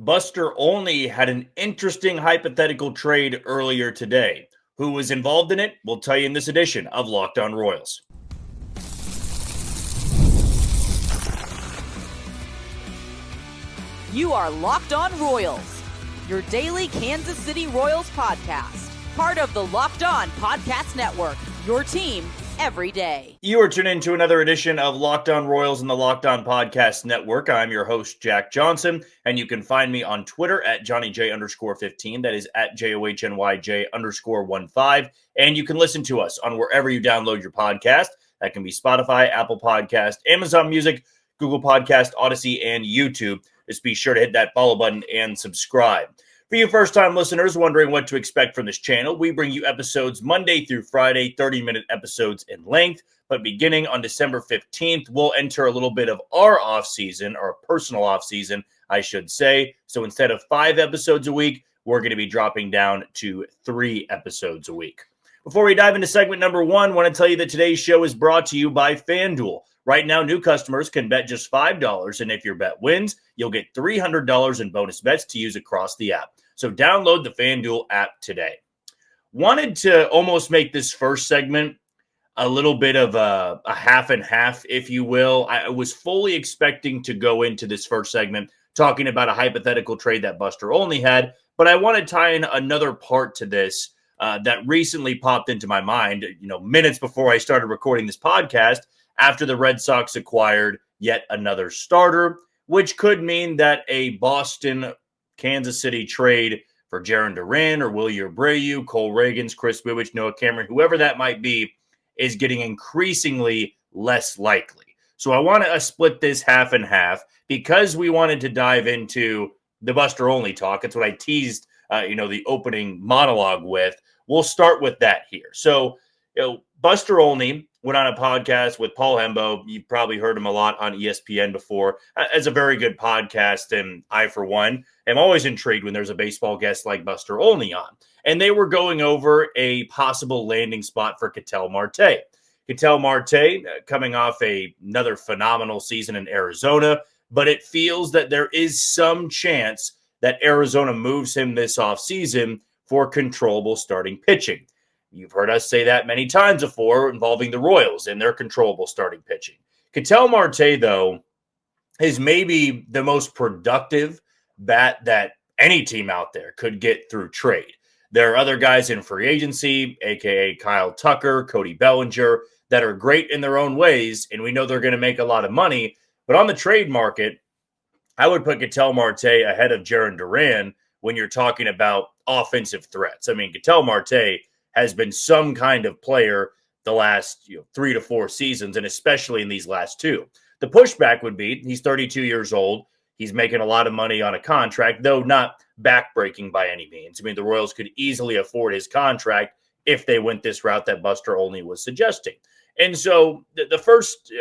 Buster Olney had an interesting hypothetical trade earlier today. Who was involved in it? We'll tell you in this edition of Locked On Royals. You are Locked On Royals, your daily Kansas City Royals podcast. Part of the Locked On Podcast Network, your team every day. You are tuned into another edition of Locked On Royals in the Locked On Podcast Network. I'm your host, Jack Johnson, and you can find me on Twitter at JohnnyJ_15. That is at JOHNYJ_15. And you can listen to us on wherever you download your podcast. That can be Spotify, Apple Podcast, Amazon Music, Google Podcast, Odyssey, and YouTube. Just be sure to hit that follow button and subscribe. For you first-time listeners wondering what to expect from this channel, we bring you episodes Monday through Friday, 30-minute episodes in length. But beginning on December 15th, we'll enter a little bit of our off-season, or personal off-season, I should say. So instead of 5 episodes a week, we're going to be dropping down to 3 episodes a week. Before we dive into segment number 1, I want to tell you that today's show is brought to you by FanDuel. Right now, new customers can bet just $5, and if your bet wins, you'll get $300 in bonus bets to use across the app. So download the FanDuel app today. Wanted to almost make this first segment a little bit of a half and half, if you will. I was fully expecting to go into this first segment talking about a hypothetical trade that Buster Olney had, but I want to tie in another part to this that recently popped into my mind, minutes before I started recording this podcast, after the Red Sox acquired yet another starter, which could mean that a Boston Kansas City trade for Jarren Duran or Willie Abreu, Cole Ragans, Kris Bubic, Noah Cameron, whoever that might be, is getting increasingly less likely. So I want to split this half and half because we wanted to dive into the Buster Olney talk. It's what I teased, the opening monologue with. We'll start with that here. So, Buster Olney went on a podcast with Paul Hembo. You've probably heard him a lot on ESPN before. It's a very good podcast, and I, for one, am always intrigued when there's a baseball guest like Buster Olney on. And they were going over a possible landing spot for Ketel Marte. Ketel Marte coming off another phenomenal season in Arizona, but it feels that there is some chance that Arizona moves him this offseason for controllable starting pitching. You've heard us say that many times before involving the Royals and their controllable starting pitching. Ketel Marte, though, is maybe the most productive bat that any team out there could get through trade. There are other guys in free agency, a.k.a. Kyle Tucker, Cody Bellinger, that are great in their own ways, and we know they're going to make a lot of money. But on the trade market, I would put Ketel Marte ahead of Jarren Duran when you're talking about offensive threats. I mean, Ketel Marte has been some kind of player the last 3 to 4 seasons, and especially in these last 2. The pushback would be he's 32 years old. He's making a lot of money on a contract, though not backbreaking by any means. I mean, the Royals could easily afford his contract if they went this route that Buster Olney was suggesting. And so the first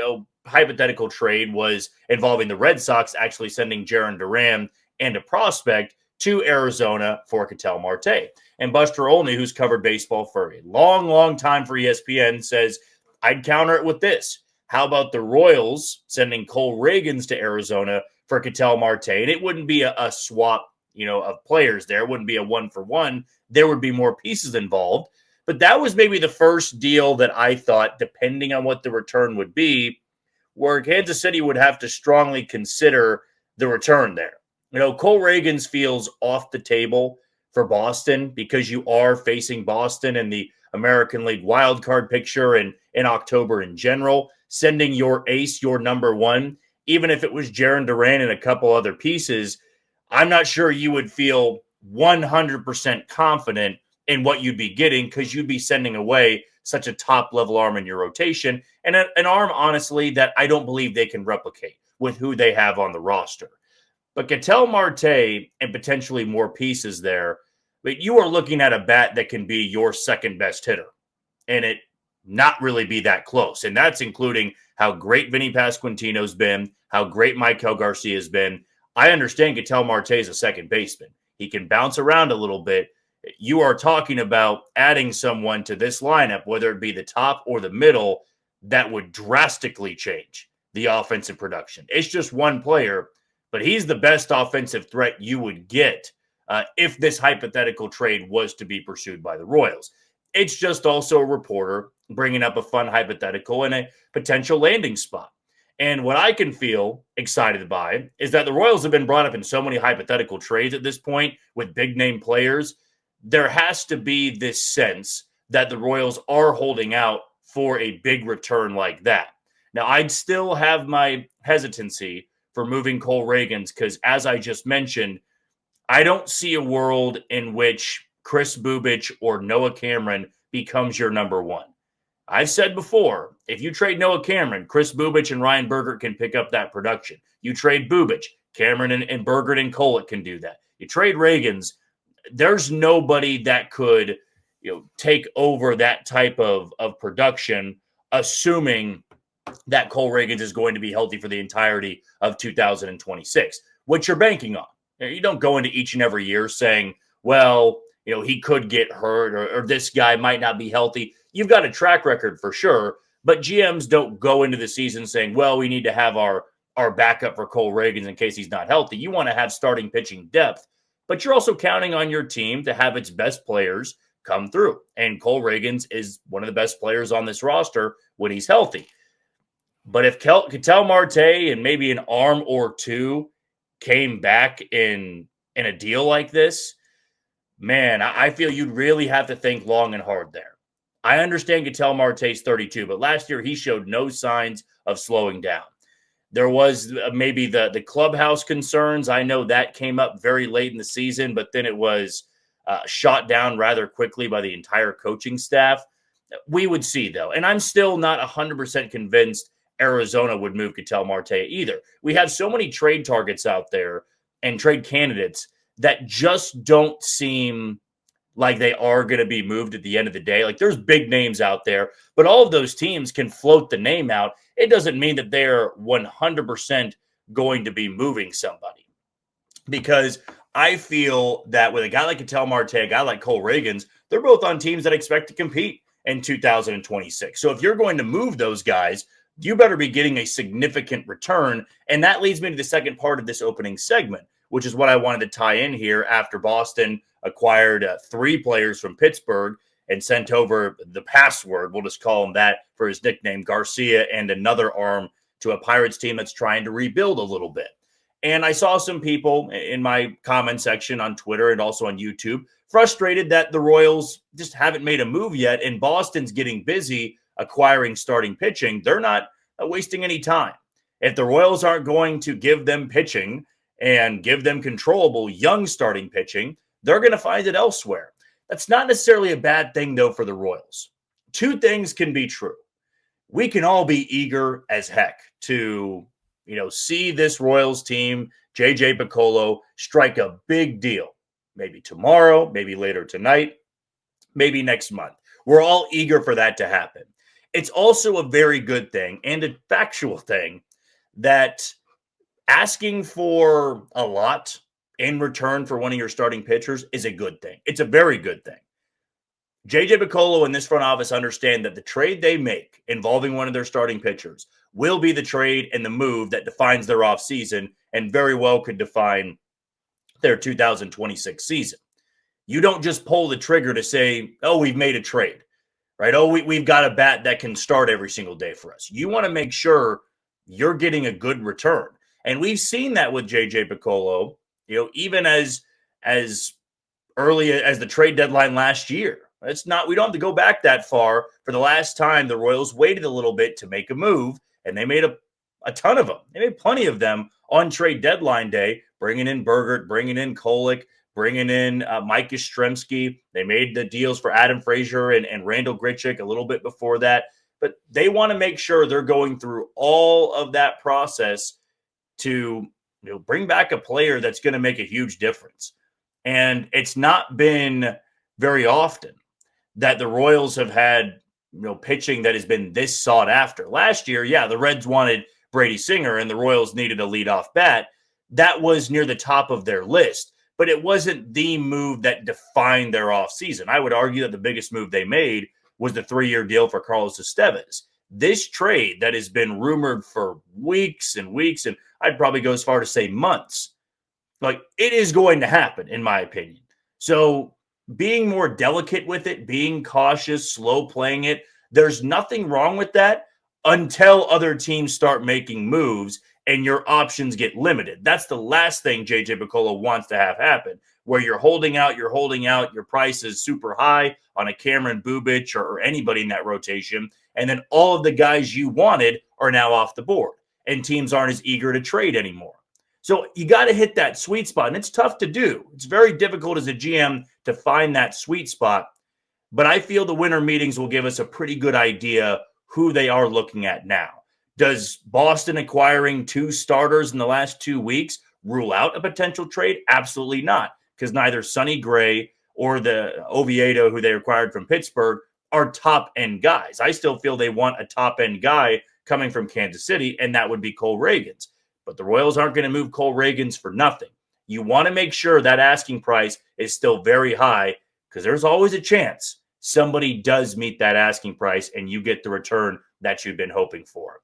hypothetical trade was involving the Red Sox actually sending Jarren Duran and a prospect to Arizona for Ketel Marte. And Buster Olney, who's covered baseball for a long, long time for ESPN, says, I'd counter it with this. How about the Royals sending Cole Ragans to Arizona for Ketel Marte? And it wouldn't be a swap, of players there. It wouldn't be a 1-for-1. There would be more pieces involved. But that was maybe the first deal that I thought, depending on what the return would be, where Kansas City would have to strongly consider the return there. Cole Ragans feels off the table for Boston because you are facing Boston in the American League wildcard picture and in October in general. Sending your ace, your number one, even if it was Jarren Duran and a couple other pieces, I'm not sure you would feel 100% confident in what you'd be getting because you'd be sending away such a top-level arm in your rotation and an arm, honestly, that I don't believe they can replicate with who they have on the roster. But Ketel Marte and potentially more pieces there, but you are looking at a bat that can be your second best hitter and it not really be that close. And that's including how great Vinny Pasquantino's been, how great Maikel Garcia has been. I understand Ketel Marte is a second baseman. He can bounce around a little bit. You are talking about adding someone to this lineup, whether it be the top or the middle, that would drastically change the offensive production. It's just one player, but he's the best offensive threat you would get if this hypothetical trade was to be pursued by the Royals. It's just also a reporter bringing up a fun hypothetical and a potential landing spot. And what I can feel excited by is that the Royals have been brought up in so many hypothetical trades at this point with big name players. There has to be this sense that the Royals are holding out for a big return like that. Now, I'd still have my hesitancy for moving Cole Ragans because, as I just mentioned, I don't see a world in which Kris Bubic or Noah Cameron becomes your number one. I've said before, if you trade Noah Cameron, Kris Bubic and Ryan Bergert can pick up that production. You trade Bubic, Cameron and Bergert and Kolek can do that. You trade Ragans, there's nobody that could take over that type of production, assuming that Cole Ragans is going to be healthy for the entirety of 2026, which you're banking on. You don't go into each and every year saying, well, he could get hurt or this guy might not be healthy. You've got a track record for sure, but GMs don't go into the season saying, well, we need to have our backup for Cole Ragans in case he's not healthy. You want to have starting pitching depth, but you're also counting on your team to have its best players come through. And Cole Ragans is one of the best players on this roster when he's healthy. But if Ketel Marte and maybe an arm or two came back in a deal like this, man, I feel you'd really have to think long and hard there. I understand Ketel Marte's 32, but last year he showed no signs of slowing down. There was maybe the clubhouse concerns. I know that came up very late in the season, but then it was shot down rather quickly by the entire coaching staff. We would see, though. And I'm still not 100% convinced Arizona would move Ketel Marte either. We have so many trade targets out there and trade candidates that just don't seem like they are going to be moved at the end of the day. Like, there's big names out there, but all of those teams can float the name out. It doesn't mean that they're 100% going to be moving somebody, because I feel that with a guy like Ketel Marte, a guy like Cole Ragans, they're both on teams that expect to compete in 2026. So if you're going to move those guys, you better be getting a significant return. And that leads me to the second part of this opening segment, which is what I wanted to tie in here after Boston acquired 3 players from Pittsburgh and sent over the password, we'll just call him that for his nickname, Garcia, and another arm to a Pirates team that's trying to rebuild a little bit. And I saw some people in my comment section on Twitter and also on YouTube frustrated that the Royals just haven't made a move yet, and Boston's getting busy acquiring starting pitching. They're not wasting any time. If the Royals aren't going to give them pitching and give them controllable young starting pitching, they're going to find it elsewhere. That's not necessarily a bad thing, though, for the Royals. 2 things can be true. We can all be eager as heck to, see this Royals team, JJ Picollo, strike a big deal. Maybe tomorrow, maybe later tonight, maybe next month. We're all eager for that to happen. It's also a very good thing and a factual thing that asking for a lot in return for one of your starting pitchers is a good thing. It's a very good thing. JJ Picollo and this front office understand that the trade they make involving one of their starting pitchers will be the trade and the move that defines their offseason and very well could define their 2026 season. You don't just pull the trigger to say, oh, we've made a trade, right? Oh, we've got a bat that can start every single day for us. You want to make sure you're getting a good return. And we've seen that with JJ Picollo, even as early as the trade deadline last year. We don't have to go back that far for the last time the Royals waited a little bit to make a move, and they made a ton of them. They made plenty of them on trade deadline day, bringing in Bergert, bringing in Kolek, bringing in Mike Yastrzemski. They made the deals for Adam Frazier and Randall Grichuk a little bit before that. But they want to make sure they're going through all of that process to bring back a player that's going to make a huge difference. And it's not been very often that the Royals have had pitching that has been this sought after. Last year, the Reds wanted Brady Singer and the Royals needed a leadoff bat. That was near the top of their list, but it wasn't the move that defined their offseason. I would argue that the biggest move they made was the 3-year deal for Carlos Estevez. This trade that has been rumored for weeks and weeks, and I'd probably go as far to say months. Like, it is going to happen, in my opinion. So being more delicate with it, being cautious, slow playing it, there's nothing wrong with that until other teams start making moves and your options get limited. That's the last thing JJ Picollo wants to have happen, where you're holding out, your price is super high on a Cameron Bubic or anybody in that rotation, and then all of the guys you wanted are now off the board, and teams aren't as eager to trade anymore. So you got to hit that sweet spot, and it's tough to do. It's very difficult as a GM to find that sweet spot, but I feel the winter meetings will give us a pretty good idea who they are looking at now. Does Boston acquiring 2 starters in the last 2 weeks rule out a potential trade? Absolutely not, because neither Sonny Gray or the Oviedo, who they acquired from Pittsburgh, are top-end guys. I still feel they want a top-end guy coming from Kansas City, and that would be Cole Ragans. But the Royals aren't going to move Cole Ragans for nothing. You want to make sure that asking price is still very high, because there's always a chance somebody does meet that asking price and you get the return that you've been hoping for.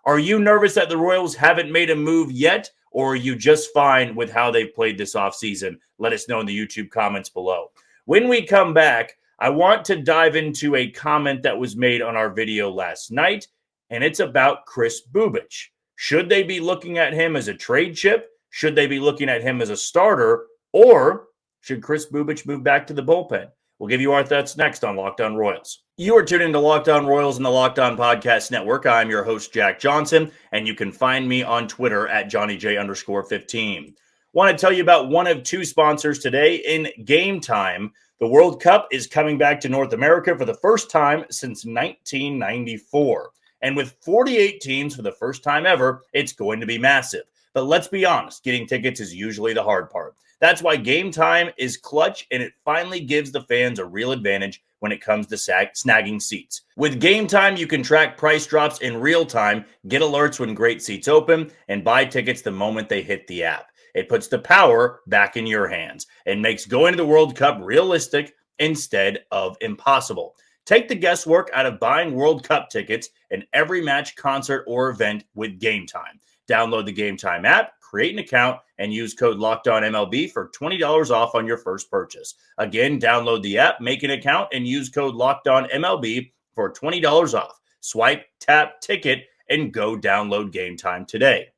Are you nervous that the Royals haven't made a move yet, or are you just fine with how they've played this offseason? Let us know in the YouTube comments below. When we come back, I want to dive into a comment that was made on our video last night, and it's about Kris Bubic. Should they be looking at him as a trade chip? Should they be looking at him as a starter? Or should Kris Bubic move back to the bullpen? We'll give you our thoughts next on Locked On Royals. You are tuning to Locked On Royals and the Locked On Podcast Network. I'm your host, Jack Johnson, and you can find me on Twitter at JohnnyJ_15. Want to tell you about one of 2 sponsors today in Gametime. The World Cup is coming back to North America for the first time since 1994. And with 48 teams for the first time ever, it's going to be massive. But let's be honest, getting tickets is usually the hard part. That's why Gametime is clutch, and it finally gives the fans a real advantage when it comes to snagging seats. With Gametime, you can track price drops in real time, get alerts when great seats open, and buy tickets the moment they hit the app. It puts the power back in your hands and makes going to the World Cup realistic instead of impossible. Take the guesswork out of buying World Cup tickets in every match, concert, or event with Gametime. Download the Gametime app, create an account, and use code LOCKEDONMLB for $20 off on your first purchase. Again, download the app, make an account, and use code LOCKEDONMLB for $20 off. Swipe, tap, ticket, and go download Gametime today.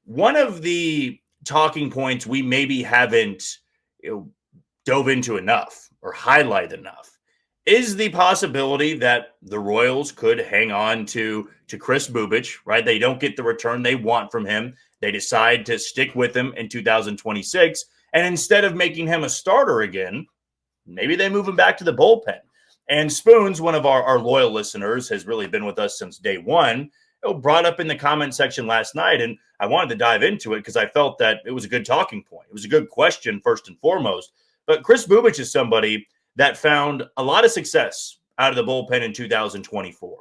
One of the talking points we maybe haven't dove into enough or highlighted enough is the possibility that the Royals could hang on to Kris Bubic, right? They don't get the return they want from him. They decide to stick with him in 2026. And instead of making him a starter again, maybe they move him back to the bullpen. And Spoons, one of our loyal listeners, has really been with us since day one, brought up in the comment section last night. And I wanted to dive into it because I felt that it was a good talking point. It was a good question, first and foremost. But Kris Bubic is somebody that found a lot of success out of the bullpen in 2024.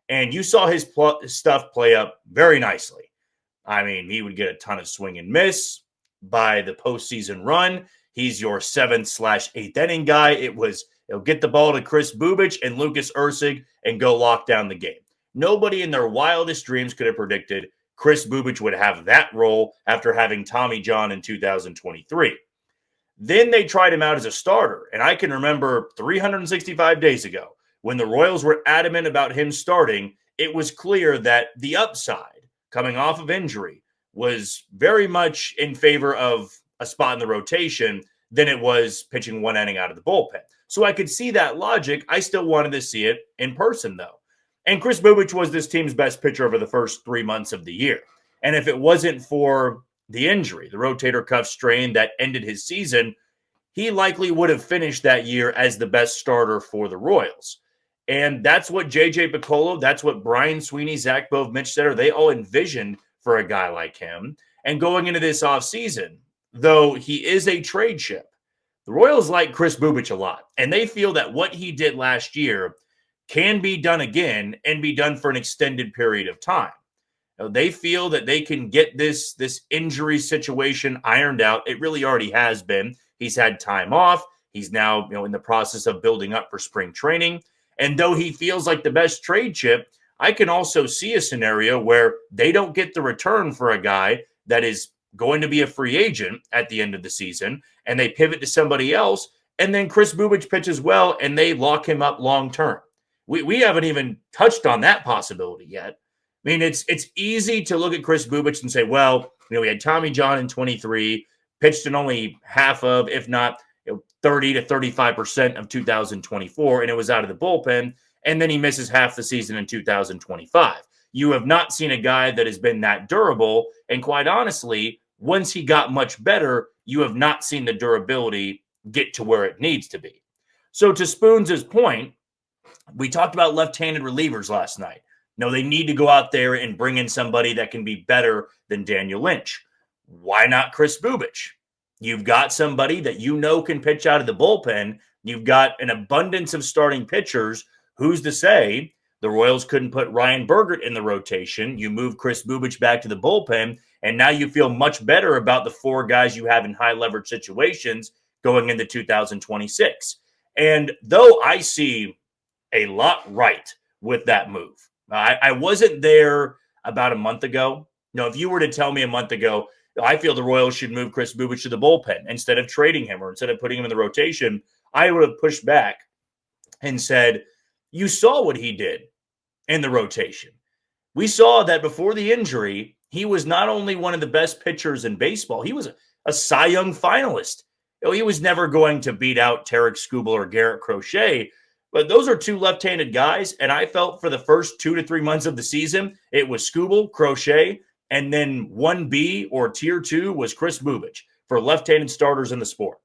And you saw his stuff play up very nicely. I mean, he would get a ton of swing and miss by the postseason run. He's your 7th/8th inning guy. It was, get the ball to Kris Bubic and Lucas Erceg and go lock down the game. Nobody in their wildest dreams could have predicted Kris Bubic would have that role after having Tommy John in 2023. Then they tried him out as a starter. And I can remember 365 days ago when the Royals were adamant about him starting, it was clear that the upside coming off of injury was very much in favor of a spot in the rotation than it was pitching 1 inning out of the bullpen. So I could see that logic. I still wanted to see it in person, though. And Kris Bubic was this team's best pitcher over the first 3 months of the year. And if it wasn't for the injury, the rotator cuff strain that ended his season, he likely would have finished that year as the best starter for the Royals. And that's what JJ Picollo, that's what Brian Sweeney, Zach Bove, Mitch Setter, they all envisioned for a guy like him. And going into this offseason, though he is a trade chip, the Royals like Kris Bubic a lot. And they feel that what he did last year can be done again and be done for an extended period of time. They feel that they can get this injury situation ironed out. It really already has been. He's had time off. He's now in the process of building up for spring training. And though he feels like the best trade chip, I can also see a scenario where they don't get the return for a guy that is going to be a free agent at the end of the season, and they pivot to somebody else, and then Kris Bubic pitches well, and they lock him up long term. We haven't even touched on that possibility yet. I mean, it's easy to look at Kris Bubic and say, well, we had Tommy John in 23, pitched in only half of, if not 30 to 35% of 2024, and it was out of the bullpen, and then he misses half the season in 2025. You have not seen a guy that has been that durable, and quite honestly, once he got much better, you have not seen the durability get to where it needs to be. So to Spoons' point, we talked about left-handed relievers last night. No, they need to go out there and bring in somebody that can be better than Daniel Lynch. Why not Kris Bubic? You've got somebody that can pitch out of the bullpen. You've got an abundance of starting pitchers. Who's to say the Royals couldn't put Ryan Bergert in the rotation? You move Kris Bubic back to the bullpen, and now you feel much better about the 4 guys you have in high leverage situations going into 2026. And though I see a lot right with that move, I wasn't there about a month ago. If you were to tell me a month ago, I feel the Royals should move Kris Bubic to the bullpen instead of trading him or instead of putting him in the rotation, I would have pushed back and said, you saw what he did in the rotation. We saw that before the injury, he was not only one of the best pitchers in baseball, he was a Cy Young finalist. He was never going to beat out Tarek Skubal or Garrett Crochet, but those are 2 left-handed guys, and I felt for the first 2 to 3 months of the season, it was Skubal, Crochet, and then 1B or Tier 2 was Kris Bubic for left-handed starters in the sport.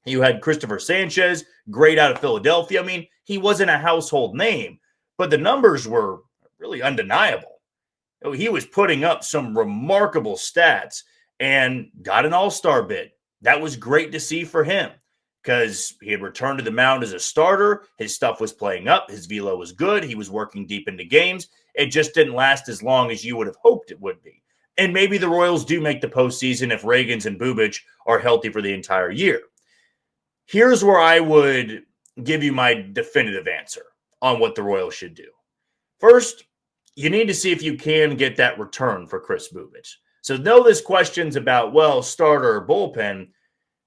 You had Christopher Sanchez, great out of Philadelphia. I mean, he wasn't a household name, but the numbers were really undeniable. He was putting up some remarkable stats and got an all-star bid. That was great to see for him because he had returned to the mound as a starter. His stuff was playing up. His velo was good. He was working deep into games. It just didn't last as long as you would have hoped it would be. And maybe the Royals do make the postseason if Ragans and Bubic are healthy for the entire year. Here's where I would give you my definitive answer on what the Royals should do. First, you need to see if you can get that return for Kris Bubic. So no, this question's about, starter or bullpen.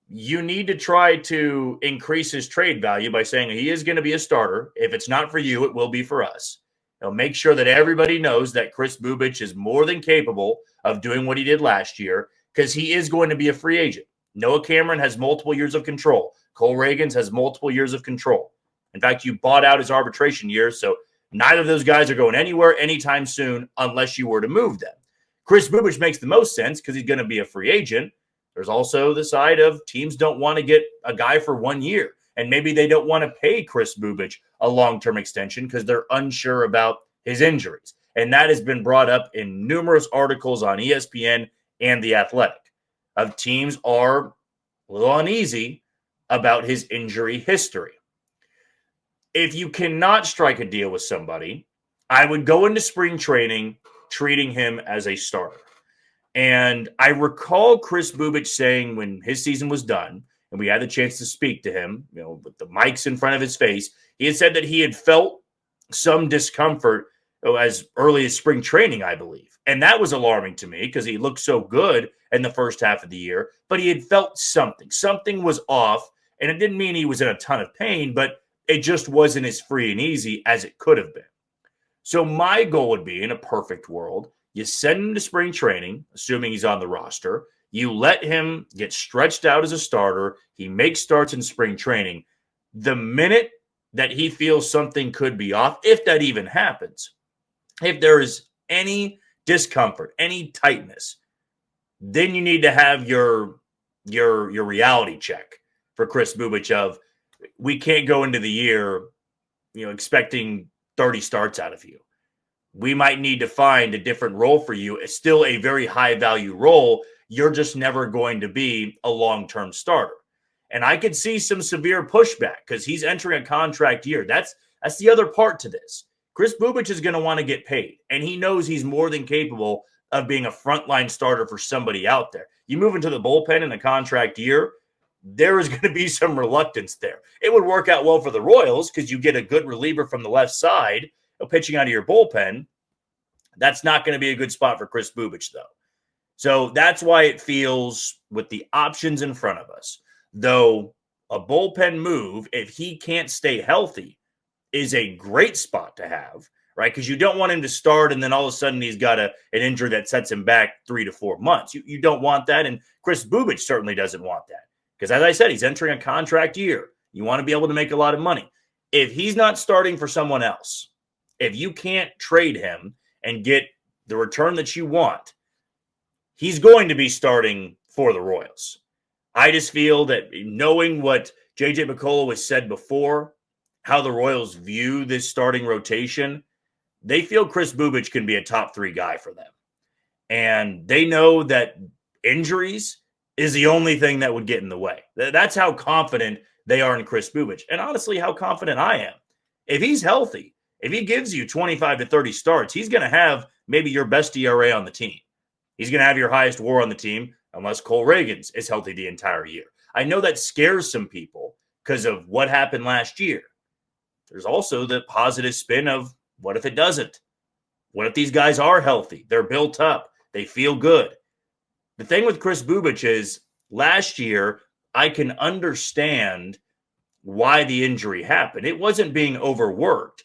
You need to try to increase his trade value by saying he is going to be a starter. If it's not for you, it will be for us. Make sure that everybody knows that Kris Bubic is more than capable of doing what he did last year because he is going to be a free agent. Noah Cameron has multiple years of control. Cole Ragans has multiple years of control. In fact, you bought out his arbitration years, so neither of those guys are going anywhere anytime soon unless you were to move them. Kris Bubic makes the most sense because he's going to be a free agent. There's also the side of teams don't want to get a guy for 1 year, and maybe they don't want to pay Kris Bubic a long-term extension because they're unsure about his injuries. And that has been brought up in numerous articles on ESPN and The Athletic. Of teams are a little uneasy about his injury history. If you cannot strike a deal with somebody, I would go into spring training treating him as a starter. And I recall Kris Bubic saying when his season was done, and we had the chance to speak to him, with the mics in front of his face, he had said that he had felt some discomfort as early as spring training, I believe. And that was alarming to me because he looked so good in the first half of the year, but he had felt something. Something was off, and it didn't mean he was in a ton of pain, but it just wasn't as free and easy as it could have been. So my goal would be, in a perfect world, you send him to spring training, assuming he's on the roster. You let him get stretched out as a starter. He makes starts in spring training. The minute that he feels something could be off, if that even happens, if there is any discomfort, any tightness, then you need to have your reality check for Kris Bubic of, we can't go into the year, expecting 30 starts out of you. We might need to find a different role for you. It's still a very high value role. You're just never going to be a long-term starter. And I could see some severe pushback because he's entering a contract year. That's the other part to this. Kris Bubic is going to want to get paid, and he knows he's more than capable of being a frontline starter for somebody out there. You move into the bullpen in a contract year, there is going to be some reluctance there. It would work out well for the Royals because you get a good reliever from the left side, pitching out of your bullpen, that's not going to be a good spot for Kris Bubic, though. So that's why it feels, with the options in front of us, though a bullpen move, if he can't stay healthy, is a great spot to have, right? Because you don't want him to start and then all of a sudden he's got an injury that sets him back 3 to 4 months. You don't want that, and Kris Bubic certainly doesn't want that. Because as I said, he's entering a contract year. You want to be able to make a lot of money. If he's not starting for someone else, if you can't trade him and get the return that you want, he's going to be starting for the Royals. I just feel that, knowing what J.J. Picollo has said before, how the Royals view this starting rotation, they feel Kris Bubic can be a top 3 guy for them. And they know that injuries is the only thing that would get in the way. That's how confident they are in Kris Bubic. And honestly, how confident I am. If he's healthy, if he gives you 25 to 30 starts, he's going to have maybe your best ERA on the team. He's going to have your highest WAR on the team, unless Cole Ragans is healthy the entire year. I know that scares some people because of what happened last year. There's also the positive spin of, what if it doesn't? What if these guys are healthy? They're built up. They feel good. The thing with Kris Bubic is, last year, I can understand why the injury happened. It wasn't being overworked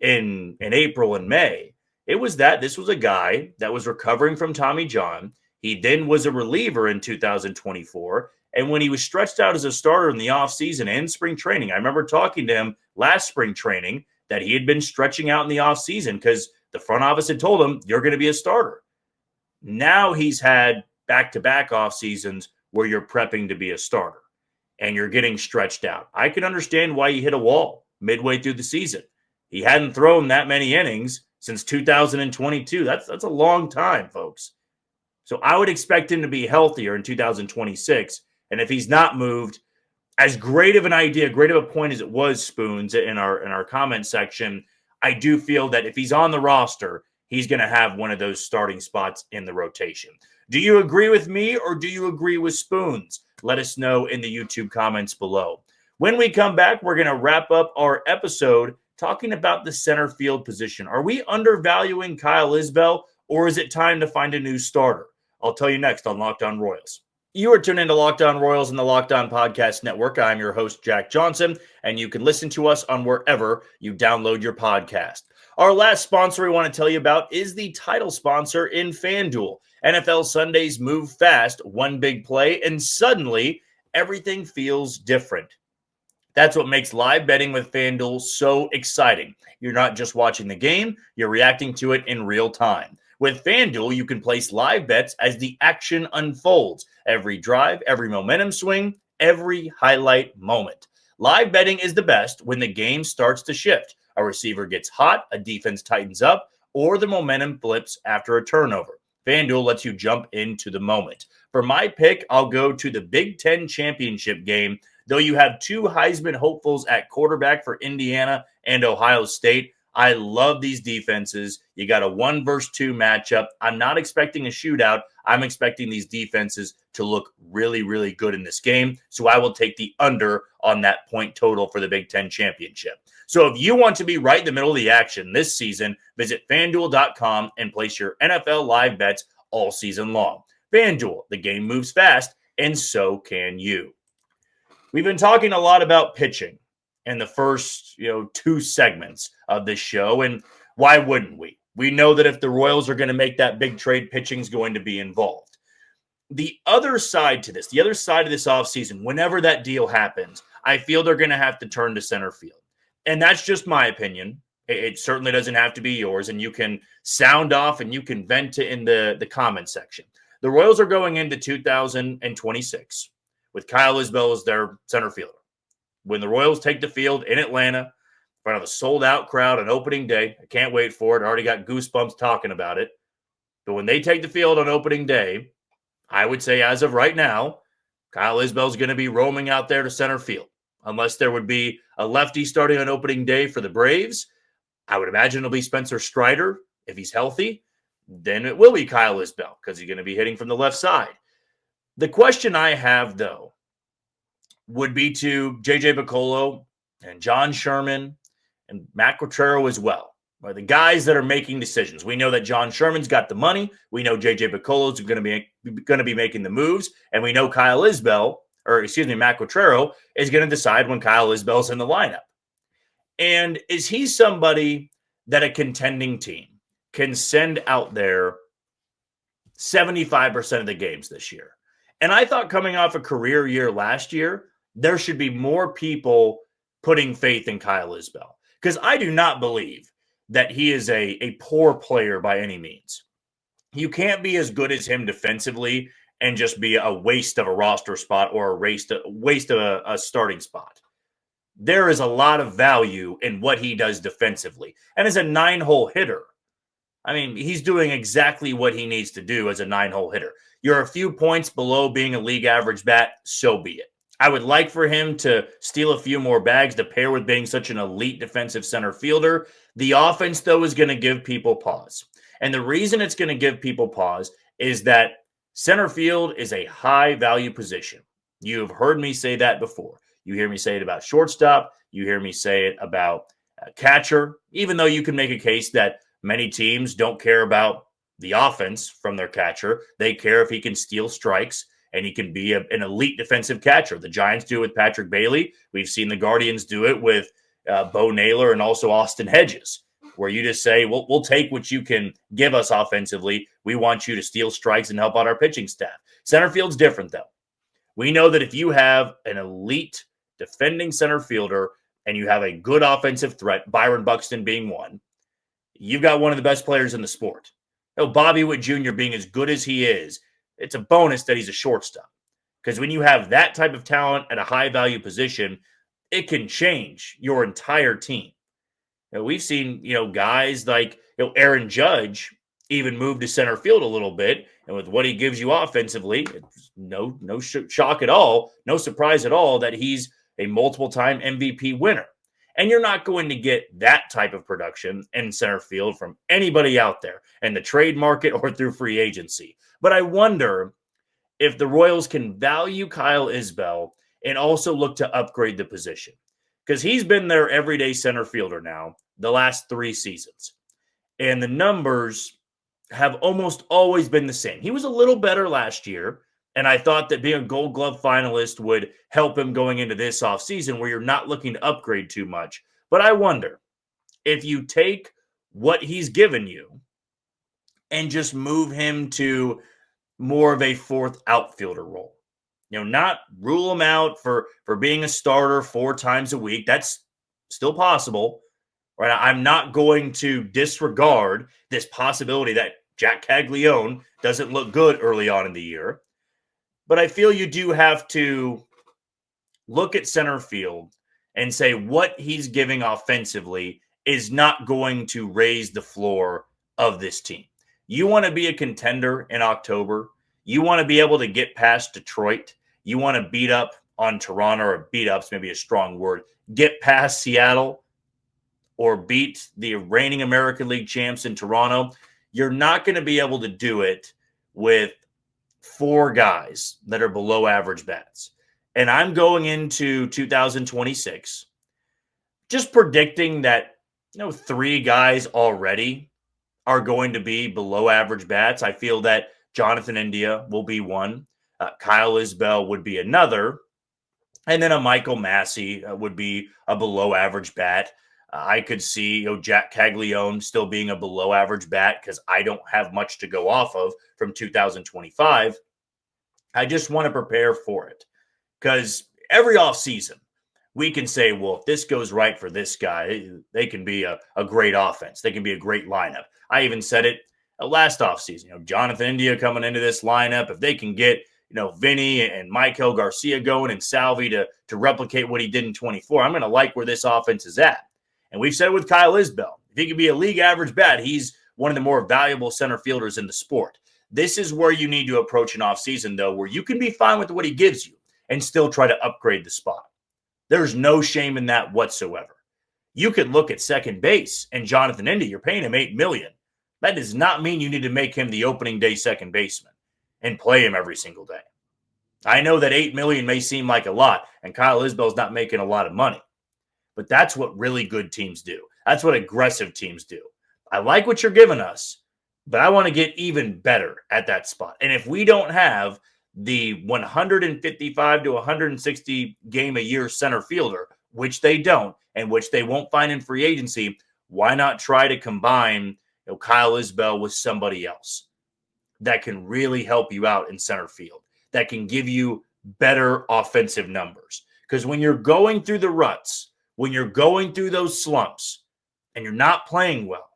in April and May. It was that this was a guy that was recovering from Tommy John. He then was a reliever in 2024. And when he was stretched out as a starter in the offseason and spring training, I remember talking to him last spring training that he had been stretching out in the offseason because the front office had told him, you're going to be a starter. Now he's had back-to-back off seasons where you're prepping to be a starter and you're getting stretched out. I can understand why he hit a wall midway through the season. He hadn't thrown that many innings since 2022. That's a long time, folks. So I would expect him to be healthier in 2026. And if he's not moved, as great of an idea, great of a point as it was, Spoons, in our comment section, I do feel that if he's on the roster, he's going to have one of those starting spots in the rotation. Do you agree with me, or do you agree with Spoons? Let us know in the YouTube comments below. When we come back, we're going to wrap up our episode talking about the center field position. Are we undervaluing Kyle Isbel, or is it time to find a new starter? I'll tell you next on Locked On Royals. You are tuned into Locked On Royals and the Locked On Podcast Network. I'm your host, Jack Johnson, and you can listen to us on wherever you download your podcast. Our last sponsor we want to tell you about is the title sponsor in FanDuel. NFL Sundays move fast, one big play, and suddenly everything feels different. That's what makes live betting with FanDuel so exciting. You're not just watching the game, you're reacting to it in real time. With FanDuel, you can place live bets as the action unfolds. Every drive, every momentum swing, every highlight moment. Live betting is the best when the game starts to shift. A receiver gets hot, a defense tightens up, or the momentum flips after a turnover. FanDuel lets you jump into the moment. For my pick, I'll go to the Big Ten championship game. Though you have 2 Heisman hopefuls at quarterback for Indiana and Ohio State, I love these defenses. You got a 1 versus 2 matchup. I'm not expecting a shootout. I'm expecting these defenses to look really, really good in this game. So I will take the under on that point total for the Big Ten championship. So if you want to be right in the middle of the action this season, visit FanDuel.com and place your NFL live bets all season long. FanDuel, the game moves fast, and so can you. We've been talking a lot about pitching in the first, 2 segments of this show, and why wouldn't we? We know that if the Royals are going to make that big trade, pitching is going to be involved. The other side to this, the other side of this offseason, whenever that deal happens, I feel they're going to have to turn to center field. And that's just my opinion. It certainly doesn't have to be yours, and you can sound off and you can vent it in the comment section. The Royals are going into 2026 with Kyle Isbel as their center fielder. When the Royals take the field in Atlanta, in front of a sold-out crowd on opening day, I can't wait for it. I already got goosebumps talking about it. But when they take the field on opening day, I would say as of right now, Kyle Isbel is going to be roaming out there to center field. Unless there would be a lefty starting on opening day for the Braves, I would imagine it'll be Spencer Strider if he's healthy. Then it will be Kyle Isbel because he's going to be hitting from the left side. The question I have, though, would be to J.J. Picollo and John Sherman and Matt Quatraro as well. Well, the guys that are making decisions. We know that John Sherman's got the money. We know J.J. Piccolo's going to be making the moves. And we know Kyle Isbel, Matt Quatrero, is going to decide when Kyle Isbel's in the lineup. And is he somebody that a contending team can send out there 75% of the games this year? And I thought coming off a career year last year, there should be more people putting faith in Kyle Isbel. Because I do not believe that he is a poor player by any means. You can't be as good as him defensively and just be a waste of a roster spot or a waste of a starting spot. There is a lot of value in what he does defensively. And as a 9-hole hitter, I mean, he's doing exactly what he needs to do as a 9-hole hitter. You're a few points below being a league average bat, so be it. I would like for him to steal a few more bags to pair with being such an elite defensive center fielder. The offense, though, is going to give people pause. And the reason it's going to give people pause is that center field is a high-value position. You've heard me say that before. You hear me say it about shortstop. You hear me say it about catcher, even though you can make a case that many teams don't care about the offense from their catcher. They care if he can steal strikes and he can be an elite defensive catcher. The Giants do it with Patrick Bailey. We've seen the Guardians do it with Bo Naylor and also Austin Hedges, where you just say, we'll take what you can give us offensively. We want you to steal strikes and help out our pitching staff. Center field's different, though. We know that if you have an elite defending center fielder and you have a good offensive threat, Byron Buxton being one, you've got one of the best players in the sport. Bobby Witt Jr. being as good as he is, it's a bonus that he's a shortstop. Because when you have that type of talent at a high-value position, it can change your entire team. We've seen, guys like Aaron Judge even move to center field a little bit. And with what he gives you offensively, it's no shock at all, no surprise at all that he's a multiple-time MVP winner. And you're not going to get that type of production in center field from anybody out there in the trade market or through free agency. But I wonder if the Royals can value Kyle Isbel and also look to upgrade the position. Because he's been their everyday center fielder now the last 3 seasons. And the numbers have almost always been the same. He was a little better last year. And I thought that being a Gold Glove finalist would help him going into this offseason where you're not looking to upgrade too much. But I wonder if you take what he's given you and just move him to more of a 4th outfielder role. Not rule him out for being a starter 4 times a week. That's still possible. Right? I'm not going to disregard this possibility that Jack Caglione doesn't look good early on in the year. But I feel you do have to look at center field and say what he's giving offensively is not going to raise the floor of this team. You want to be a contender in October. You want to be able to get past Detroit. You want to beat up on Toronto, or beat up's maybe a strong word, get past Seattle or beat the reigning American League champs in Toronto. You're not going to be able to do it with 4 guys that are below average bats. And I'm going into 2026 just predicting that 3 guys already are going to be below average bats. I feel that Jonathan India will be one. Kyle Isbel would be another. And then a Michael Massey would be a below average bat. I could see Jack Caglione still being a below average bat because I don't have much to go off of from 2025. I just want to prepare for it because every offseason we can say, well, if this goes right for this guy, they can be a great offense. They can be a great lineup. I even said it last offseason. Jonathan India coming into this lineup, if they can get Vinny and Michael Garcia going and Salvi to replicate what he did in 24, I'm going to like where this offense is at. And we've said it with Kyle Isbel. If he can be a league average bat, he's one of the more valuable center fielders in the sport. This is where you need to approach an offseason, though, where you can be fine with what he gives you and still try to upgrade the spot. There's no shame in that whatsoever. You could look at second base and Jonathan India, you're paying him $8 million. That does not mean you need to make him the opening day second baseman and play him every single day. I know that $8 million may seem like a lot, and Kyle Isbel's not making a lot of money. But that's what really good teams do. That's what aggressive teams do. I like what you're giving us, but I want to get even better at that spot. And if we don't have the 155 to 160 game a year center fielder, which they don't, and which they won't find in free agency, why not try to combine Kyle Isbel with somebody else that can really help you out in center field, that can give you better offensive numbers? Because when you're going through the ruts, when you're going through those slumps, and you're not playing well,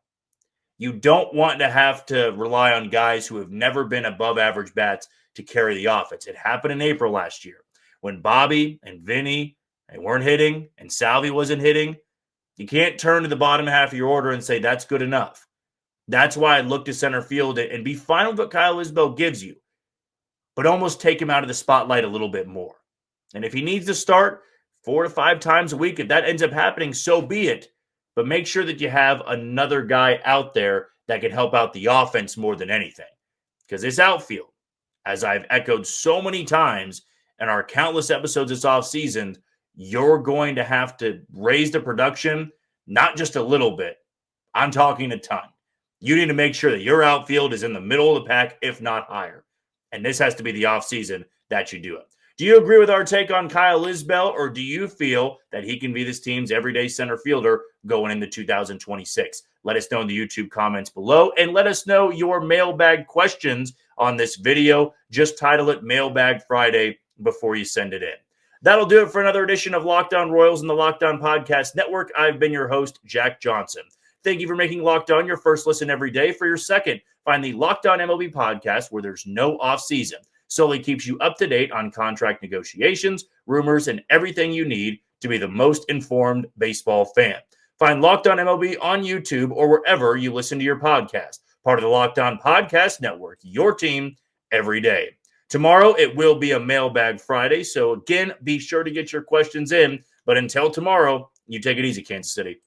you don't want to have to rely on guys who have never been above average bats to carry the offense. It happened in April last year when Bobby and Vinny, they weren't hitting and Salvi wasn't hitting. You can't turn to the bottom half of your order and say that's good enough. That's why I look to center field and be fine with what Kyle Isbel gives you, but almost take him out of the spotlight a little bit more. And if he needs to start 4 to 5 times a week, if that ends up happening, so be it. But make sure that you have another guy out there that can help out the offense more than anything. Because this outfield, as I've echoed so many times in our countless episodes this offseason, you're going to have to raise the production, not just a little bit. I'm talking a ton. You need to make sure that your outfield is in the middle of the pack, if not higher. And this has to be the offseason that you do it. Do you agree with our take on Kyle Isbel, or do you feel that he can be this team's everyday center fielder going into 2026? Let us know in the YouTube comments below, and let us know your mailbag questions on this video. Just title it Mailbag Friday before you send it in. That'll do it for another edition of Locked On Royals and the Locked On Podcast Network. I've been your host, Jack Johnson. Thank you for making Locked On your first listen every day. For your second, find the Locked On MLB podcast where there's no offseason. Solely keeps you up to date on contract negotiations, rumors, and everything you need to be the most informed baseball fan. Find Locked On MLB on YouTube or wherever you listen to your podcast. Part of the Locked On Podcast Network, your team every day. Tomorrow, it will be a Mailbag Friday, so again, be sure to get your questions in. But until tomorrow, you take it easy, Kansas City.